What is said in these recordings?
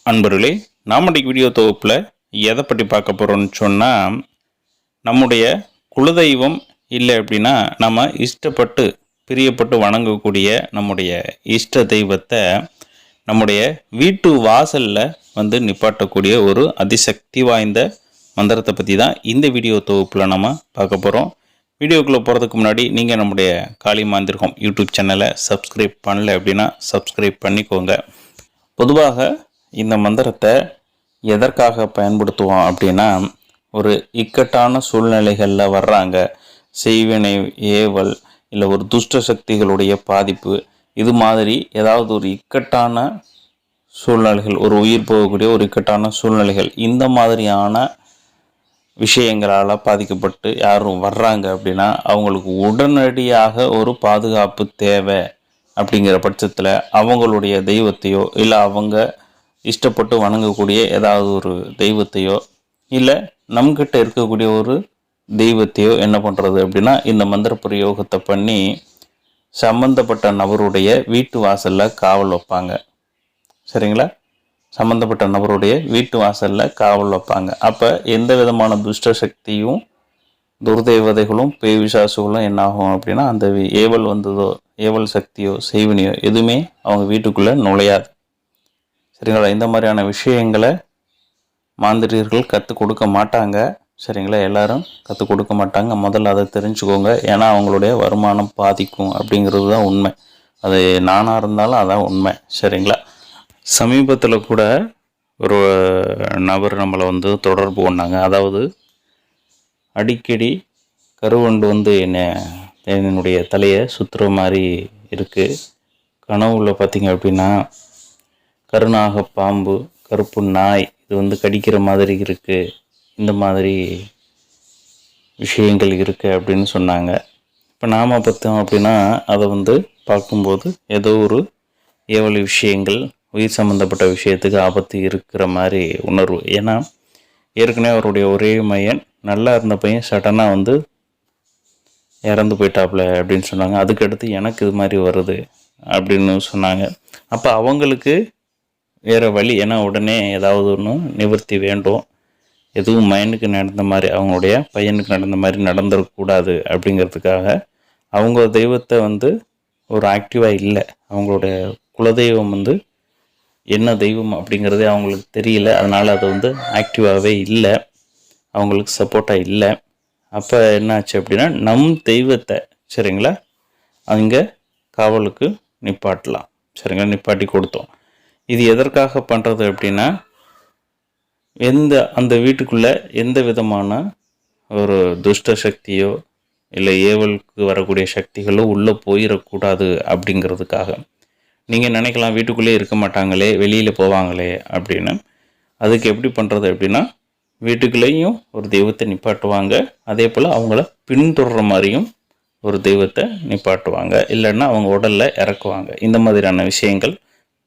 அன்பர்களே, நாம் இன்றைக்கு வீடியோ தொகுப்பில் எதை பற்றி பார்க்க போகிறோம்னு சொன்னால், நம்முடைய குலதெய்வம் இல்லை அப்படின்னா நம்ம இஷ்டப்பட்டு பிரியப்பட்டு வணங்கக்கூடிய நம்முடைய இஷ்ட தெய்வத்தை நம்முடைய வீட்டு வாசலில் நிப்பாட்டக்கூடிய ஒரு அதிசக்தி வாய்ந்த மந்திரத்தை பற்றி தான் இந்த வீடியோ தொகுப்பில் நம்ம பார்க்க போகிறோம். வீடியோக்குள்ளே போகிறதுக்கு முன்னாடி நீங்கள் நம்முடைய காளி மாந்திரிகம் யூடியூப் சேனலை சப்ஸ்கிரைப் பண்ணல அப்படின்னா சப்ஸ்கிரைப் பண்ணிக்கோங்க. பொதுவாக இந்த மந்திரத்தை எதற்காக பயன்படுத்துவோம் அப்படின்னா, ஒரு இக்கட்டான சூழ்நிலைகளில் வர்றாங்க, செய்வினை ஏவல் இல்லை ஒரு துஷ்ட சக்திகளுடைய பாதிப்பு, இது மாதிரி ஏதாவது ஒரு இக்கட்டான சூழ்நிலைகள், ஒரு உயிர் போகக்கூடிய ஒரு இக்கட்டான சூழ்நிலைகள், இந்த மாதிரியான விஷயங்களால் பாதிக்கப்பட்டு யாரும் வர்றாங்க அப்படின்னா அவங்களுக்கு உடனடியாக ஒரு பாதுகாப்பு தேவை. அப்படிங்கிற பட்சத்தில் அவங்களுடைய தெய்வத்தையோ இல்லை அவங்க இஷ்டப்பட்டு வணங்கக்கூடிய ஏதாவது ஒரு தெய்வத்தையோ இல்லை நம்மக்கிட்ட இருக்கக்கூடிய ஒரு தெய்வத்தையோ என்ன பண்ணுறது அப்படின்னா, இந்த மந்திர பிரயோகத்தை பண்ணி சம்மந்தப்பட்ட நபருடைய வீட்டு வாசலில் காவல் வைப்பாங்க. சரிங்களா? சம்மந்தப்பட்ட நபருடைய வீட்டு வாசலில் காவல் வைப்பாங்க. அப்போ எந்த விதமான துஷ்ட சக்தியும் துர்தெய்வதைகளும் பேய் விசாசுகளும் என்னாகும் அப்படின்னா, அந்த ஏவல் வந்ததோ ஏவல் சக்தியோ செய்வினையோ எதுவுமே அவங்க வீட்டுக்குள்ளே நுழையாது. சரிங்களா? இந்த மாதிரியான விஷயங்களை மாந்திரியர்கள் கற்றுக் கொடுக்க மாட்டாங்க. சரிங்களா? எல்லாரும் கற்றுக் கொடுக்க மாட்டாங்க. முதல்ல அதை தெரிஞ்சுக்கோங்க. ஏன்னா அவங்களுடைய வருமானம் பாதிக்கும் அப்படிங்கிறது தான் உண்மை. அது நானாக இருந்தாலும் அதான் உண்மை. சரிங்களா? சமீபத்தில் கூட ஒரு நபர் நம்மளை தொடர்பு கொண்டாங்க. அதாவது அடிக்கடி கருவண்டு என்னுடைய தலையை சுற்றுற மாதிரி இருக்குது. கனவுல பார்த்திங்க அப்படின்னா கருநாக பாம்பு, கருப்பு நாய் இது கடிக்கிற மாதிரி இருக்குது, இந்த மாதிரி விஷயங்கள் இருக்குது அப்படின்னு சொன்னாங்க. இப்போ நாம் பார்த்தோம் அப்படின்னா அதை பார்க்கும்போது ஏதோ ஒரு ஏவல் விஷயங்கள், உயிர் சம்மந்தப்பட்ட விஷயத்துக்கு ஆபத்து இருக்கிற மாதிரி உணர்வு. ஏன்னா ஏற்கனவே அவருடைய ஒரே மையன் நல்லா இருந்த பையன் சடனாக இறந்து போயிட்டாப்புல அப்படின்னு சொன்னாங்க. அதுக்கடுத்து எனக்கு இது மாதிரி வருது அப்படின்னு சொன்னாங்க. அப்போ அவங்களுக்கு வேறு வழி, ஏன்னா உடனே ஏதாவது ஒன்று நிவர்த்தி வேண்டும். எதுவும் மையனுக்கு நடந்த மாதிரி அவங்களுடைய பையனுக்கு நடந்த மாதிரி நடந்துடக்கூடாது அப்படிங்கிறதுக்காக அவங்க தெய்வத்தை ஒரு ஆக்டிவாக இல்லை. அவங்களுடைய குலதெய்வம் என்ன தெய்வம் அப்படிங்கிறதே அவங்களுக்கு தெரியல. அதனால் அது ஆக்டிவாகவே இல்லை, அவங்களுக்கு சப்போர்ட்டாக இல்லை. அப்போ என்னாச்சு அப்படின்னா, நம் தெய்வத்தை சரிங்களா அங்கே காவலுக்கு நிப்பாட்டலாம். சரிங்களா? நிப்பாட்டி கொடுத்தோம். இது எதற்காக பண்ணுறது அப்படின்னா, அந்த வீட்டுக்குள்ளே எந்த விதமான ஒரு துஷ்ட சக்தியோ இல்லை ஏவலுக்கு வரக்கூடிய சக்திகளோ உள்ளே போயிடக்கூடாது அப்படிங்கிறதுக்காக. நீங்கள் நினைக்கலாம் வீட்டுக்குள்ளே இருக்க மாட்டாங்களே, வெளியில் போவாங்களே அப்படின்னு. அதுக்கு எப்படி பண்ணுறது அப்படின்னா, வீட்டுக்குள்ளேயும் ஒரு தெய்வத்தை நிப்பாட்டுவாங்க, அதே போல் அவங்கள பின்தொடர்ற மாதிரியும் ஒரு தெய்வத்தை நிப்பாட்டுவாங்க, இல்லைன்னா அவங்க உடலில் இறக்குவாங்க. இந்த மாதிரியான விஷயங்கள்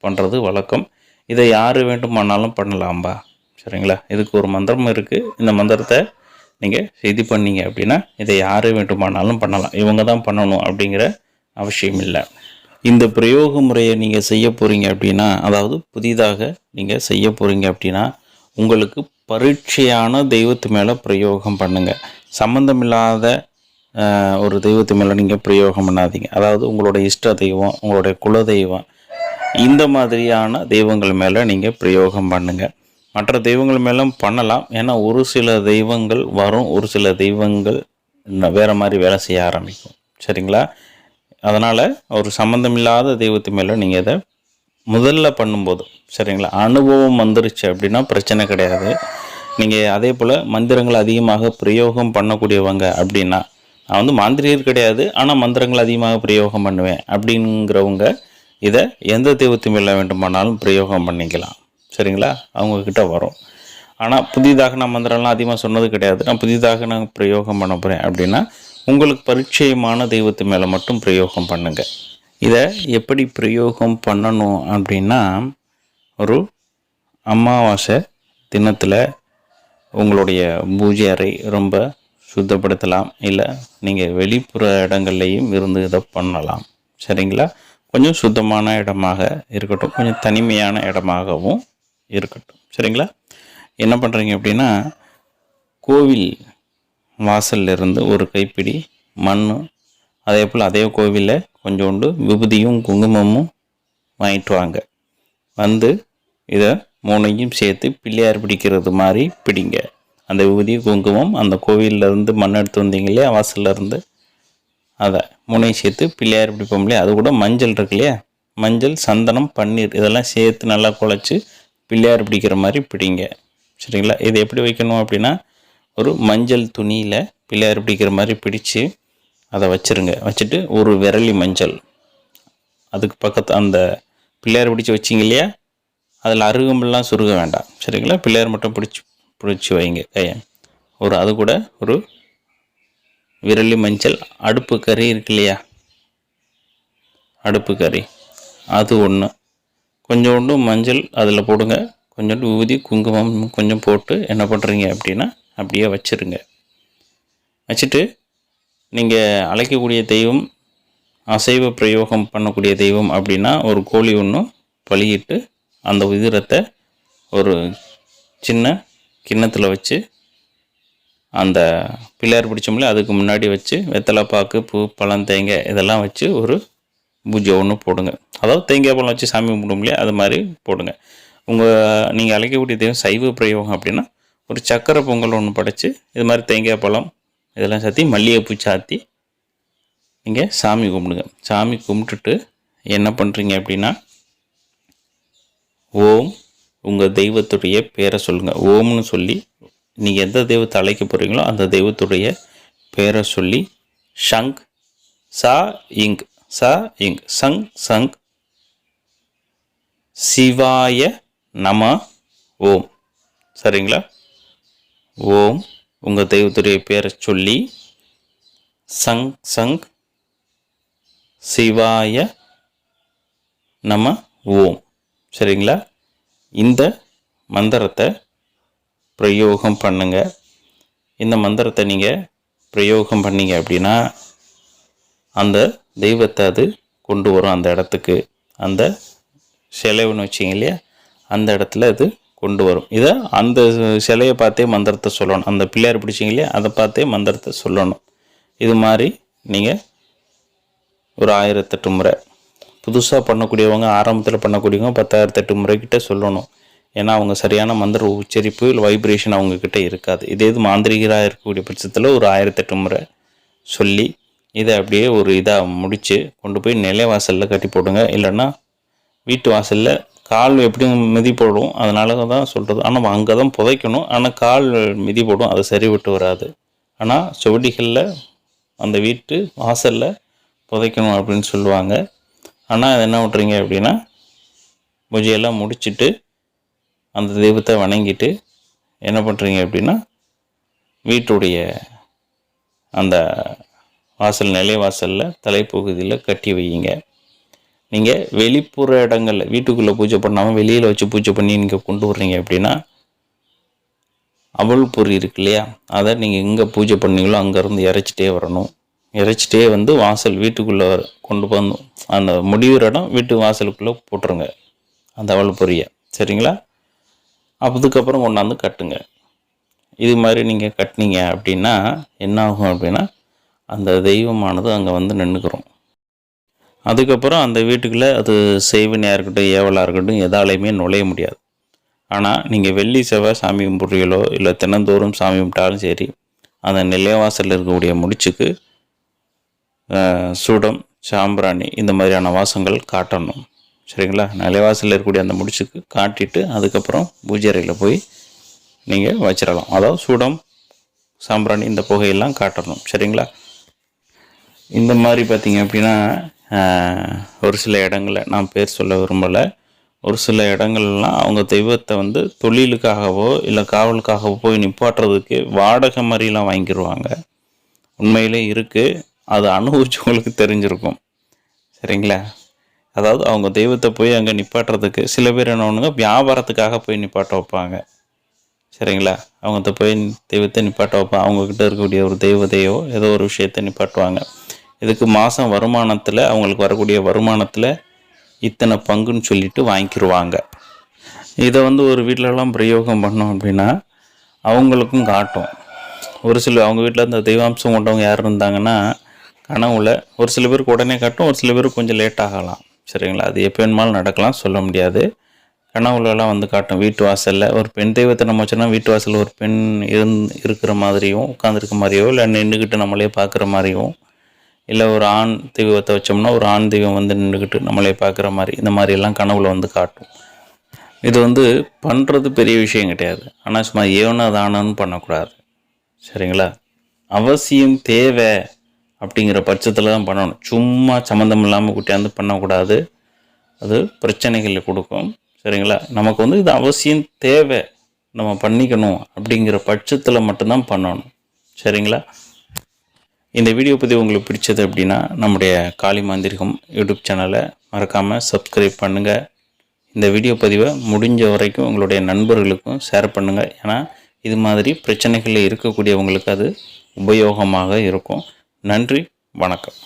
பண்ணுறது வழக்கம். இதை யார் வேண்டுமானாலும் பண்ணலாம்பா. சரிங்களா? இதுக்கு ஒரு மந்திரம் இருக்குது. இந்த மந்திரத்தை நீங்கள் செய்தி பண்ணீங்க அப்படின்னா இதை யார் வேண்டுமானாலும் பண்ணலாம். இவங்க தான் பண்ணணும் அப்படிங்கிற அவசியம் இல்லை. இந்த பிரயோக முறையை நீங்கள் செய்ய போகிறீங்க அப்படின்னா, அதாவது புதிதாக நீங்கள் செய்ய போகிறீங்க அப்படின்னா, உங்களுக்கு பரீட்சையான தெய்வத்து மேலே பிரயோகம் பண்ணுங்கள். சம்மந்தமில்லாத ஒரு தெய்வத்து மேலே நீங்கள் பிரயோகம் பண்ணாதீங்க. அதாவது உங்களோட இஷ்ட தெய்வம், உங்களுடைய குலதெய்வம், இந்த மாதிரியான தெய்வங்கள் மேலே நீங்கள் பிரயோகம் பண்ணுங்கள். மற்ற தெய்வங்கள் மேலும் பண்ணலாம். ஏன்னா ஒரு சில தெய்வங்கள் வரும், ஒரு சில தெய்வங்கள் வேறு மாதிரி வேலை செய்ய ஆரம்பிக்கும். சரிங்களா? அதனால் ஒரு சம்மந்தமில்லாத தெய்வத்து மேலே நீங்கள் இதை முதல்ல பண்ணும்போது சரிங்களா, அனுபவம் வந்துருச்சு அப்படின்னா பிரச்சனை கிடையாது. நீங்கள் அதே போல் மந்திரங்கள் அதிகமாக பிரயோகம் பண்ணக்கூடியவங்க அப்படின்னா, நான் மாந்திரியர் கிடையாது, ஆனால் மந்திரங்கள் அதிகமாக பிரயோகம் பண்ணுவேன் அப்படிங்கிறவங்க இதை எந்த தெய்வத்து மேலே வேண்டுமானாலும் பிரயோகம் பண்ணிக்கலாம். சரிங்களா? அவங்கக்கிட்ட வரும். ஆனால் புதிதாக நான் மந்திரம்லாம் அதிகமாக சொன்னது கிடையாது. நான் புதிதாக நான் பிரயோகம் பண்ண போகிறேன் அப்படின்னா உங்களுக்கு பரிச்சயமான தெய்வத்து மேலே மட்டும் பிரயோகம் பண்ணுங்கள். இதை எப்படி பிரயோகம் பண்ணணும் அப்படின்னா, ஒரு அமாவாசை தினத்தில் உங்களுடைய பூஜை அறை ரொம்ப சுத்தப்படுத்தலாம், இல்லை நீங்கள் வெளிப்புற இடங்கள்லையும் இருந்து இதை பண்ணலாம். சரிங்களா? கொஞ்சம் சுத்தமான இடமாக இருக்கட்டும், கொஞ்சம் தனிமையான இடமாகவும் இருக்கட்டும். சரிங்களா? என்ன பண்ணுறீங்க அப்படின்னா, கோவில் வாசல்ல இருந்து ஒரு கைப்பிடி மண், அதே போல் அதே கோவிலில் கொஞ்சோண்டு விபூதியும் குங்குமமும் வாங்கிட்டு வாங்க. வந்து இதை 3ஐயும் சேர்த்து பிள்ளையார் பிடிக்கிறது மாதிரி பிடிங்க. அந்த விபூதி குங்குமம் அந்த கோவிலிருந்து மண் எடுத்து வந்தீங்க இல்லையா வாசல்லேருந்து, அதை 3ஐயும் சேர்த்து பிள்ளையார் பிடிப்போம் இல்லையா, அது கூட மஞ்சள் இருக்கு இல்லையா, மஞ்சள் சந்தனம் பன்னீர் இதெல்லாம் சேர்த்து நல்லா குழச்சி பிள்ளையார் பிடிக்கிற மாதிரி பிடிங்க. சரிங்களா? இது எப்படி வைக்கணும் அப்படின்னா, ஒரு மஞ்சள் துணியில் பிள்ளையார் பிடிக்கிற மாதிரி பிடிச்சு அதை வச்சுருங்க. வச்சுட்டு ஒரு விரலி மஞ்சள் அதுக்கு பக்கத்து அந்த பிள்ளையார் பிடிச்சி வச்சிங்க இல்லையா, அதில் அருகம்புல்லாம் சுருக வேண்டாம். சரிங்களா? பிள்ளையார் மட்டும் பிடிச்சி வைங்க கையை. அது கூட ஒரு விரலி மஞ்சள் அடுப்பு கறி இருக்கு இல்லையா, அடுப்பு கறி அது ஒன்று, கொஞ்சோண்டு மஞ்சள் அதில் போடுங்க. கொஞ்சோண்டு ஊதி குங்குமம் கொஞ்சம் போட்டு என்ன பண்ணுறீங்க அப்படின்னா அப்படியே வச்சுருங்க. வச்சுட்டு நீங்கள் அழைக்கக்கூடிய தெய்வம், அசைவ பிரயோகம் பண்ணக்கூடிய தெய்வம் அப்படின்னா ஒரு கோழி ஒன்று பலியிட்டு அந்த உதிரத்தை ஒரு சின்ன கிண்ணத்தில் வச்சு அந்த பிள்ளையார் பிடிச்சோம்ல அதுக்கு முன்னாடி வச்சு வெத்தலை பாக்கு பூ பழம் தேங்காய் இதெல்லாம் வச்சு ஒரு பூஜை ஒன்று போடுங்க. அதாவது தேங்காய் பழம் வச்சு சாமி கும்பிடும் இல்லையா, அது மாதிரி போடுங்க. நீங்கள் அழைக்கக்கூடிய தெய்வம் சைவ பிரயோகம் அப்படின்னா ஒரு சக்கரை பொங்கல் ஒன்று படைச்சி இது மாதிரி தேங்காய் பழம் இதெல்லாம் சாத்தி மல்லிகைப்பூ சாத்தி நீங்கள் சாமி கும்பிடுங்க. சாமி கும்பிட்டுட்டு என்ன பண்ணுறீங்க அப்படின்னா, ஓம் உங்கள் தெய்வத்துடைய பேரை சொல்லுங்கள். ஓம்னு சொல்லி நீங்கள் எந்த தெய்வத்தை அழைக்க போகிறீங்களோ அந்த தெய்வத்துடைய பேரை சொல்லி ஷங் சா இங் சங் சங் சிவாய நம ஓம். சரிங்களா? ஓம் உங்கள் தெய்வத்துடைய பேரை சொல்லி சங் சங் சிவாய நம ஓம். சரிங்களா? இந்த மந்திரத்தை பிரயோகம் பண்ணுங்க. இந்த மந்திரத்தை நீங்கள் பிரயோகம் பண்ணீங்க அப்படின்னா அந்த தெய்வத்தை அது கொண்டு வரும் அந்த இடத்துக்கு. அந்த சிலைன்னு வச்சிங்க இல்லையா, அந்த இடத்துல அது கொண்டு வரும். இதை அந்த சிலையை பார்த்தே மந்திரத்தை சொல்லணும். அந்த பிள்ளையார் பிடிச்சிங்க இல்லையா, அதை பார்த்தே மந்திரத்தை சொல்லணும். இது மாதிரி நீங்கள் ஒரு 1008 முறை, புதுசாக பண்ணக்கூடியவங்க ஆரம்பத்தில் பண்ணக்கூடியவங்க 10,008 முறைக்கிட்ட சொல்லணும். ஏன்னா அவங்க சரியான மந்திர உச்சரிப்பு இல்லை வைப்ரேஷன் அவங்கக்கிட்ட இருக்காது. இது மாந்திரிகராக இருக்கக்கூடிய பட்சத்தில் ஒரு 1008 முறை சொல்லி இதை அப்படியே ஒரு இதாக முடித்து கொண்டு போய் நிலைவாசலில் கட்டி போடுங்க. இல்லைன்னா வீட்டு வாசலில் கால் எப்படியும் மிதி போடும், அதனால தான் சொல்கிறது. ஆனால் அங்கே தான் புதைக்கணும். ஆனால் கால் மிதி போடும், அது சரி விட்டு வராது. ஆனால் சுவடிகளில் அந்த வீட்டு வாசலில் புதைக்கணும் அப்படின்னு சொல்லுவாங்க. ஆனால் அது என்ன விட்றீங்க அப்படின்னா, பூஜையெல்லாம் முடிச்சுட்டு அந்த தெய்வத்தை வணங்கிட்டு என்ன பண்ணுறீங்க அப்படின்னா, வீட்டுடைய அந்த வாசல் நிலைவாசலில் தலைப்பகுதியில் கட்டி வையுங்க. நீங்கள் வெளிப்புற இடங்களில் வீட்டுக்குள்ளே பூஜை பண்ணாமல் வெளியில் வச்சு பூஜை பண்ணி நீங்கள் கொண்டு வர்றீங்க அப்படின்னா, அவல் பொறி இருக்கு இல்லையா, அதை நீங்கள் எங்கே பூஜை பண்ணீங்களோ அங்கேருந்து இறைச்சிட்டே வரணும். இறைச்சிட்டே வந்து வாசல் வீட்டுக்குள்ளே கொண்டு வந்து அந்த முடிவுற இடம் வீட்டு வாசலுக்குள்ளே போட்டுருங்க அந்த அவல் பொரியை. சரிங்களா? அதுக்கப்புறம் கொண்டாந்து கட்டுங்க. இது மாதிரி நீங்கள் கட்டினீங்க அப்படின்னா என்ன ஆகும் அப்படின்னா, அந்த தெய்வமானது அங்கே வந்து நின்றுக்கிறோம். அதுக்கப்புறம் அந்த வீட்டுக்குள்ளே அது செய்வனையாக இருக்கட்டும் ஏவலாக இருக்கட்டும் எதாலையுமே நுழைய முடியாது. ஆனால் நீங்கள் வெள்ளி செவ்வாய் சாமி கும்பிட்றீங்களோ இல்லை தினந்தோறும் சாமி கும்பிட்டாலும் சரி, அந்த நிலைவாசலில் இருக்கக்கூடிய முடிச்சுக்கு சூடம் சாம்பிராணி இந்த மாதிரியான வாசங்கள் காட்டணும். சரிங்களா? நிலைவாசலில் இருக்கக்கூடிய அந்த முடிச்சுக்கு காட்டிட்டு அதுக்கப்புறம் பூஜை அறையில் போய் நீங்கள் வச்சிடலாம். அதாவது சூடம் சாம்பிராணி இந்த புகையெல்லாம் காட்டணும். சரிங்களா? இந்த மாதிரி பார்த்திங்க அப்படின்னா ஒரு சில இடங்களில் நான் பேர் சொல்ல விரும்பலை, ஒரு சில இடங்கள்லாம் அவங்க தெய்வத்தை வந்து தொழிலுக்காகவோ இல்லை காவலுக்காகவோ போய் நிப்பாட்டுறதுக்கு வாடகை மாதிரிலாம் வாங்கிடுவாங்க. உண்மையிலே இருக்குது, அது அனுபவிச்சவங்களுக்கு தெரிஞ்சிருக்கும். சரிங்களா? அதாவது அவங்க தெய்வத்தை போய் அங்கே நிப்பாட்டுறதுக்கு சில பேர் என்ன பண்ணுங்க, வியாபாரத்துக்காக போய் நிப்பாட்ட வைப்பாங்க. சரிங்களா? அவங்க போய் தெய்வத்தை நிப்பாட்ட வைப்பாங்க. அவங்கக்கிட்ட இருக்கக்கூடிய ஒரு தெய்வத்தையோ ஏதோ ஒரு விஷயத்தை நிப்பாட்டுவாங்க. இதுக்கு மாதம் வருமானத்தில் அவங்களுக்கு வரக்கூடிய வருமானத்தில் இத்தனை பங்குன்னு சொல்லிட்டு வாங்கிக்கிடுவாங்க. இதை வந்து ஒரு வீட்டிலலாம் பிரயோகம் பண்ணோம் அப்படின்னா அவங்களுக்கும் காட்டும். ஒரு சில அவங்க வீட்டில் இந்த தெய்வாம்சம் கொண்டவங்க யார் இருந்தாங்கன்னா கனவுல ஒரு சில பேருக்கு உடனே காட்டும், ஒரு சில பேருக்கு கொஞ்சம் லேட் ஆகலாம். சரிங்களா? அது எப்போ வேணுமாலும் நடக்கலாம், சொல்ல முடியாது. கனவுலலாம் வந்து காட்டும். வீட்டு வாசலில் ஒரு பெண் தெய்வத்தை நம்ம வச்சோன்னா வீட்டு வாசலில் ஒரு பெண் இருக்கிற மாதிரியும் உட்காந்துருக்க மாதிரியோ இல்லை நின்றுக்கிட்டு நம்மளே பார்க்குற மாதிரியும், இல்லை ஒரு ஆண் தெய்வத்தை வச்சோம்னா ஒரு ஆண் தெய்வம் வந்து நின்றுக்கிட்டு நம்மளே பார்க்குற மாதிரி, இந்த மாதிரியெல்லாம் கனவுல வந்து காட்டும். இது வந்து பண்ணுறது பெரிய விஷயம் கிடையாது. ஆனால் சும்மா ஏனோ தானோன்னு பண்ணக்கூடாது. சரிங்களா? அவசியம் தேவை அப்படிங்கிற பட்சத்தில் தான் பண்ணணும். சும்மா சம்மந்தம் இல்லாமல் கூட்டியாந்து பண்ணக்கூடாது. அது பிரச்சனைகளை கொடுக்கும். சரிங்களா? நமக்கு வந்து இது அவசியம் தேவை, நம்ம பண்ணிக்கணும் அப்படிங்கிற பட்சத்தில் மட்டும்தான் பண்ணணும். சரிங்களா? இந்த வீடியோ பதிவு உங்களுக்கு பிடிச்சது அப்படின்னா நம்முடைய காளி மாந்திரிகம் யூடியூப் சேனலை மறக்காமல் சப்ஸ்கிரைப் பண்ணுங்கள். இந்த வீடியோ பதிவை முடிஞ்ச வரைக்கும் உங்களுடைய நண்பர்களுக்கும் ஷேர் பண்ணுங்கள். ஏன்னா இது மாதிரி பிரச்சனைகளில் இருக்கக்கூடியவங்களுக்கு அது உபயோகமாக இருக்கும். நன்றி, வணக்கம்.